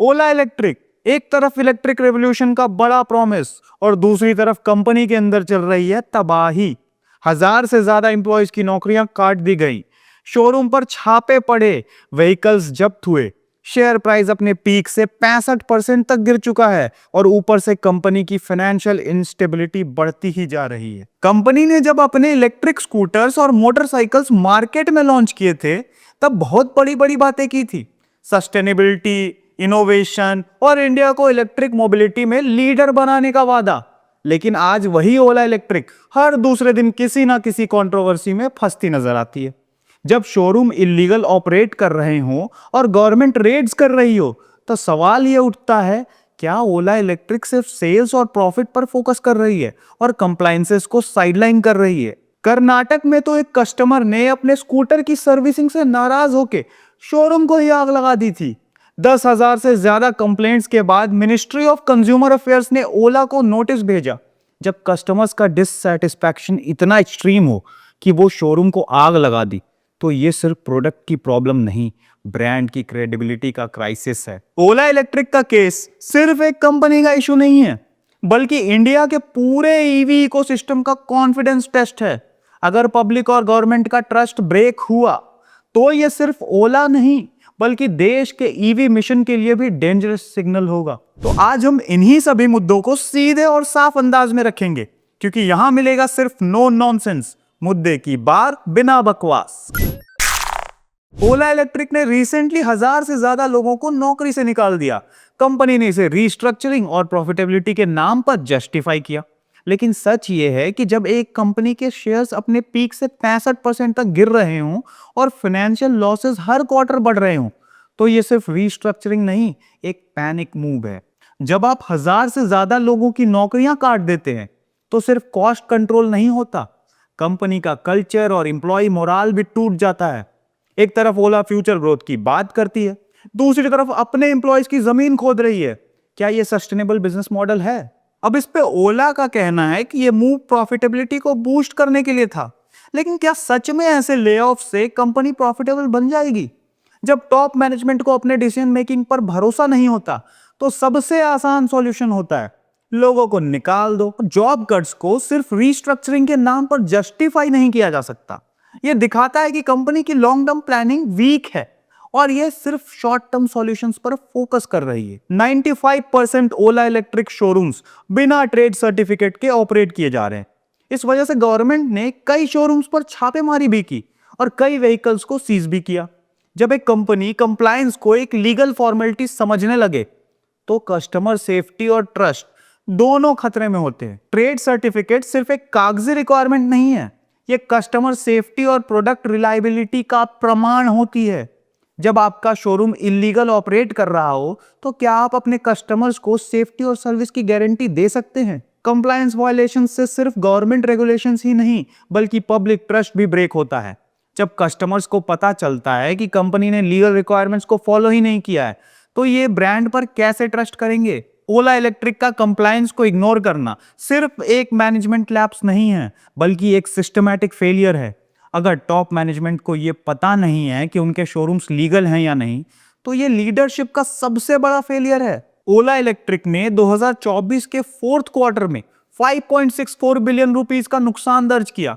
ओला electric एक तरफ electric revolution का बड़ा प्रॉमिस और दूसरी तरफ कंपनी के अंदर चल रही है तबाही। 1000 से ज्यादा एम्प्लॉयज की नौकरियां काट दी गई, शोरूम पर छापे पड़े, व्हीकल्स जब्त हुए, शेयर प्राइस अपने पीक से 65% तक गिर चुका है और ऊपर से कंपनी की फाइनेंशियल इंस्टेबिलिटी बढ़ती ही जा रही है। कंपनी ने जब अपने इलेक्ट्रिक स्कूटर्स और मोटरसाइकिल्स मार्केट में लॉन्च किए थे तब बहुत बड़ी बड़ी बातें की थी, सस्टेनेबिलिटी, इनोवेशन और इंडिया को इलेक्ट्रिक मोबिलिटी में लीडर बनाने का वादा। लेकिन आज वही ओला इलेक्ट्रिक हर दूसरे दिन किसी ना किसी कंट्रोवर्सी में फंसती नजर आती है। जब शोरूम इलीगल ऑपरेट कर रहे हो और गवर्नमेंट रेड्स कर रही हो तो सवाल यह उठता है, क्या ओला इलेक्ट्रिक सिर्फ सेल्स और प्रॉफिट पर फोकस कर रही है और कंप्लायंसेस को साइडलाइन कर रही है? कर्नाटक में तो एक कस्टमर ने अपने स्कूटर की सर्विसिंग से नाराज होकर शोरूम को ही आग लगा दी थी। 10,000 से ज्यादा कंप्लेंट्स के बाद मिनिस्ट्री ऑफ कंज्यूमर अफेयर्स ने ओला को नोटिस भेजा। जब कस्टमर्स का डिससैटिस्फैक्शन इतना एक्सट्रीम हो कि वो शोरूम को आग लगा दी, तो ये सिर्फ प्रोडक्ट की प्रॉब्लम नहीं, ब्रांड की क्रेडिबिलिटी का क्राइसिस है। ओला इलेक्ट्रिक का केस सिर्फ एक कंपनी का इशू नहीं है, बल्कि इंडिया के पूरे ईवी इकोसिस्टम का कॉन्फिडेंस टेस्ट है। अगर पब्लिक और गवर्नमेंट का ट्रस्ट ब्रेक हुआ तो ये सिर्फ ओला नहीं बल्कि देश के ईवी मिशन के लिए भी डेंजरस सिग्नल होगा। तो आज हम इन्हीं सभी मुद्दों को सीधे और साफ अंदाज में रखेंगे, क्योंकि यहां मिलेगा सिर्फ नो नॉनसेंस, मुद्दे की बार बिना बकवास। ओला इलेक्ट्रिक ने रिसेंटली 1000 से ज्यादा लोगों को नौकरी से निकाल दिया। कंपनी ने इसे रीस्ट्रक्चरिंग और प्रॉफिटेबिलिटी के नाम पर जस्टिफाई किया। लेकिन सच ये है कि जब एक कंपनी के शेयर्स अपने पीक से 65% तक गिर रहे हों और फाइनेंशियल लॉसेस हर क्वार्टर बढ़ रहे हों, तो ये सिर्फ रीस्ट्रक्चरिंग नहीं, एक पैनिक मूव है। जब आप 1000 से ज्यादा लोगों की नौकरियां काट देते हैं तो सिर्फ कॉस्ट कंट्रोल नहीं होता, कंपनी का कल्चर और एम्प्लॉय मोराल भी टूट जाता है। एक तरफ ओला फ्यूचर ग्रोथ की बात करती है, दूसरी तरफ अपने एम्प्लॉयज की जमीन खोद रही है। क्या यह सस्टेनेबल बिजनेस मॉडल है? अब इस पे ओला का कहना है कि यह मूव प्रॉफिटेबिलिटी को बूस्ट करने के लिए था, लेकिन क्या सच में ऐसे लेऑफ से कंपनी प्रॉफिटेबल बन जाएगी? जब टॉप मैनेजमेंट को अपने डिसीजन मेकिंग पर भरोसा नहीं होता तो सबसे आसान सॉल्यूशन होता है लोगों को निकाल दो। जॉब कट्स को सिर्फ रीस्ट्रक्चरिंग के नाम पर जस्टिफाई नहीं किया जा सकता। यह दिखाता है कि कंपनी की लॉन्ग टर्म प्लानिंग वीक है और यह सिर्फ शॉर्ट टर्म सॉल्यूशंस पर फोकस कर रही है। 95% ओला इलेक्ट्रिक शोरूम्स बिना ट्रेड सर्टिफिकेट के ऑपरेट किए जा रहे हैं। इस वजह से गवर्नमेंट ने कई शोरूम्स पर छापेमारी भी की और कई व्हीकल्स को सीज भी किया। जब एक कंपनी कंप्लायंस को एक लीगल फॉर्मेलिटी समझने लगे तो कस्टमर सेफ्टी और ट्रस्ट दोनों खतरे में होते हैं। ट्रेड सर्टिफिकेट सिर्फ एक कागजी रिक्वायरमेंट नहीं है, यह कस्टमर सेफ्टी और प्रोडक्ट रिलायबिलिटी का प्रमाण होती है। जब आपका शोरूम इलीगल ऑपरेट कर रहा हो तो क्या आप अपने कस्टमर्स को सेफ्टी और सर्विस की गारंटी दे सकते हैं? कंप्लायंस वायलेशन से सिर्फ गवर्नमेंट रेगुलेशंस ही नहीं बल्कि पब्लिक ट्रस्ट भी ब्रेक होता है। जब कस्टमर्स को पता चलता है कि कंपनी ने लीगल रिक्वायरमेंट्स को फॉलो ही नहीं किया है तो ये ब्रांड पर कैसे ट्रस्ट करेंगे? ओला इलेक्ट्रिक का कंप्लायंस को इग्नोर करना सिर्फ एक मैनेजमेंट लैप्स नहीं है बल्कि एक सिस्टमैटिक फेलियर है। अगर टॉप मैनेजमेंट को यह पता नहीं है कि उनके शोरूम्स लीगल हैं या नहीं, तो यह लीडरशिप का सबसे बड़ा फेलियर है। ओला इलेक्ट्रिक ने 2024 के फोर्थ क्वार्टर में 5.64 बिलियन रुपीस का नुकसान दर्ज किया।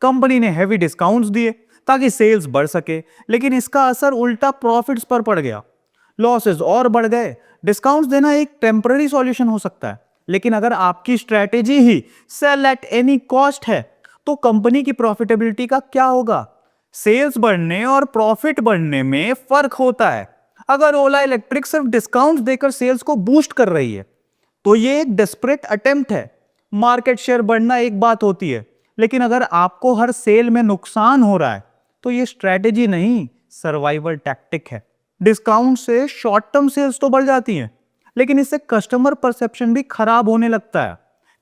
कंपनी ने हेवी डिस्काउंट्स दिए ताकि सेल्स बढ़ सके, लेकिन इसका असर उल्टा प्रॉफिट्स पर पड़ गया। लॉसेस और बढ़ गए। डिस्काउंट्स देना एक टेम्पररी सॉल्यूशन हो सकता है, लेकिन अगर आपकी स्ट्रेटेजी ही सेल एट एनी कॉस्ट है तो कंपनी की प्रॉफिटेबिलिटी का क्या होगा? सेल्स बढ़ने और प्रॉफिट बढ़ने में फर्क होता है। अगर ओला इलेक्ट्रिक सिर्फ डिस्काउंट्स देकर सेल्स को बूस्ट कर रही है तो ये एक डेस्परेट अटेम्प्ट है। मार्केट शेयर बढ़ना एक बात होती है, लेकिन अगर आपको हर सेल में नुकसान हो रहा है तो ये स्ट्रेटेजी नहीं, सर्वाइवल टैक्टिक है। डिस्काउंट से शॉर्ट टर्म सेल्स तो बढ़ जाती हैं, लेकिन इससे कस्टमर परसेप्शन भी खराब होने लगता है।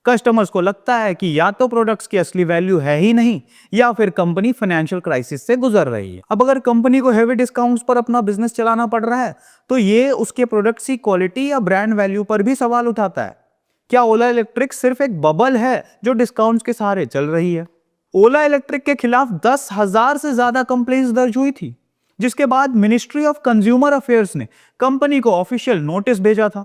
कस्टमर्स को लगता है कि या तो प्रोडक्ट्स की असली वैल्यू है ही नहीं या फिर कंपनी फाइनेंशियल क्राइसिस से गुजर रही है। अब अगर कंपनी को हेवी डिस्काउंट्स पर अपना बिजनेस चलाना पड़ रहा है तो ये उसके प्रोडक्ट्स की क्वालिटी या ब्रांड वैल्यू पर भी सवाल उठाता है। क्या ओला इलेक्ट्रिक सिर्फ एक बबल है जो डिस्काउंट्स के सहारे चल रही है? ओला इलेक्ट्रिक के खिलाफ 10,000 से ज्यादा कंप्लेंट्स दर्ज हुई थी। जिसके बाद मिनिस्ट्री ऑफ कंज्यूमर अफेयर्स ने कंपनी को ऑफिशियल नोटिस भेजा था।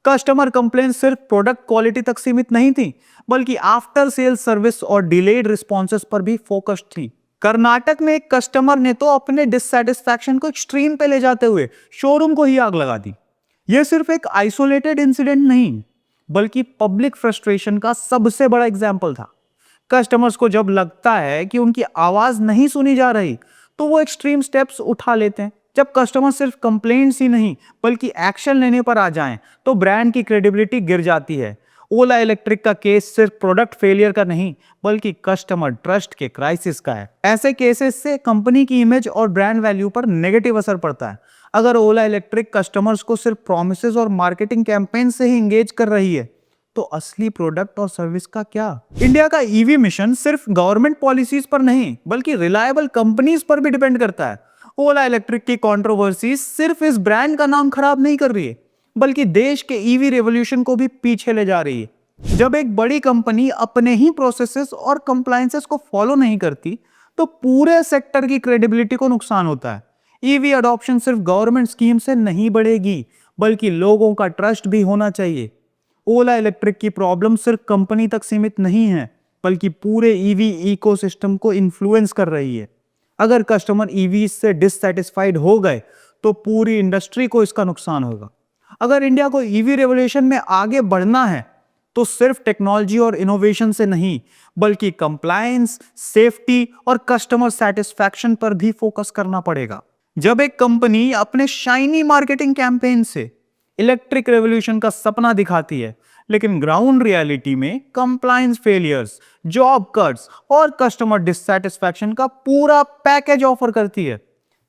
कस्टमर कंप्लेन सिर्फ प्रोडक्ट क्वालिटी तक सीमित नहीं थी, बल्कि आफ्टर सेल सर्विस और डिलेड रिस्पॉन्सेस पर भी फोकस्ड थी। कर्नाटक में एक कस्टमर ने तो अपने डिससैटिस्फैक्शन को एक्सट्रीम पे ले जाते हुए शोरूम को ही आग लगा दी। यह सिर्फ एक आइसोलेटेड इंसिडेंट नहीं, बल्कि पब्लिक फ्रस्ट्रेशन का सबसे बड़ा एग्जाम्पल था। कस्टमर्स को जब लगता है कि उनकी आवाज नहीं सुनी जा रही, तो वो एक्सट्रीम स्टेप्स उठा लेते हैं। जब कस्टमर सिर्फ कंप्लेंट्स ही नहीं बल्कि एक्शन लेने पर आ जाएं, तो ब्रांड की क्रेडिबिलिटी गिर जाती है। ओला इलेक्ट्रिक का केस सिर्फ प्रोडक्ट फेलियर का नहीं, बल्कि कस्टमर ट्रस्ट के क्राइसिस का है। ऐसे केसेस से कंपनी की इमेज और ब्रांड वैल्यू पर नेगेटिव असर पड़ता है। अगर ओला इलेक्ट्रिक कस्टमर्स को सिर्फ प्रॉमिसेस और मार्केटिंग कैंपेन से ही इंगेज कर रही है, तो असली प्रोडक्ट और सर्विस का क्या? इंडिया का ईवी मिशन सिर्फ गवर्नमेंट पॉलिसीज पर नहीं, बल्कि रिलायबल कंपनीज पर भी डिपेंड करता है। ओला इलेक्ट्रिक की कंट्रोवर्सी सिर्फ इस ब्रांड का नाम खराब नहीं कर रही है, बल्कि देश के ईवी रेवोल्यूशन को भी पीछे ले जा रही है। जब एक बड़ी कंपनी अपने ही प्रोसेसेस और कंप्लायंसेस को फॉलो नहीं करती, तो पूरे सेक्टर की क्रेडिबिलिटी को नुकसान होता है। ईवी अडॉप्शन सिर्फ गवर्नमेंट स्कीम से नहीं बढ़ेगी, बल्कि लोगों का ट्रस्ट भी होना चाहिए। ओला इलेक्ट्रिक की प्रॉब्लम सिर्फ कंपनी तक सीमित नहीं है, बल्कि पूरे ईवी इकोसिस्टम को इन्फ्लुएंस कर रही है। अगर कस्टमर ईवी से डिससैटिस्फाइड हो गए, तो पूरी इंडस्ट्री को इसका नुकसान होगा। अगर इंडिया को ईवी रेवोल्यूशन में आगे बढ़ना है, तो सिर्फ टेक्नोलॉजी और इनोवेशन से नहीं, बल्कि कंप्लायंस, सेफ्टी और कस्टमर सेटिस्फैक्शन पर भी फोकस करना पड़ेगा। जब एक कंपनी अपने शाइनी मार्केटिंग कैंपेन से इलेक्ट्रिक रेवोल्यूशन का सपना दिखाती है, लेकिन ग्राउंड रियलिटी में कंप्लायंस फेलियर्स, जॉब कट्स और कस्टमर डिससैटिस्फैक्शन का पूरा पैकेज ऑफर करती है,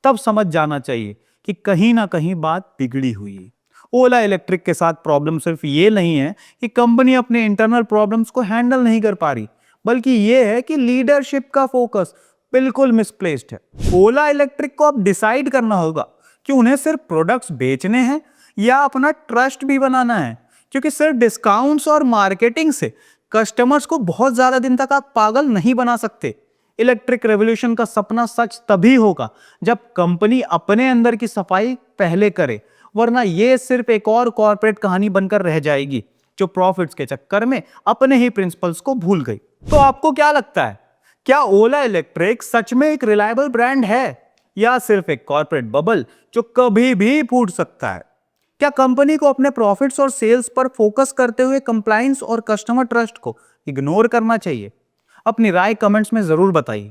तब समझ जाना चाहिए कि कहीं ना कहीं बात बिगड़ी हुई है। ओला इलेक्ट्रिक के साथ प्रॉब्लम सिर्फ ये नहीं है कि कंपनी अपने इंटरनल प्रॉब्लम्स को हैंडल नहीं कर पा रही, बल्कि ये है कि लीडरशिप का फोकस बिल्कुल मिसप्लेस्ड है। ओला इलेक्ट्रिक को अब डिसाइड करना होगा कि उन्हें सिर्फ प्रोडक्ट्स बेचने हैं या अपना ट्रस्ट भी बनाना है, क्योंकि सिर्फ डिस्काउंट्स और मार्केटिंग से कस्टमर्स को बहुत ज्यादा दिन तक आप पागल नहीं बना सकते। इलेक्ट्रिक रेवोल्यूशन का सपना सच तभी होगा जब कंपनी अपने अंदर की सफाई पहले करे, वरना ये सिर्फ एक और कॉर्पोरेट कहानी बनकर रह जाएगी, जो प्रॉफिट्स के चक्कर में अपने ही प्रिंसिपल्स को भूल गई। तो आपको क्या लगता है, क्या ओला इलेक्ट्रिक सच में एक रिलायबल ब्रांड है, या सिर्फ एक कॉर्पोरेट बबल जो कभी भी फूट सकता है? क्या कंपनी को अपने प्रॉफिट्स और सेल्स पर फोकस करते हुए कंप्लायंस और कस्टमर ट्रस्ट को इग्नोर करना चाहिए? अपनी राय कमेंट्स में जरूर बताइए।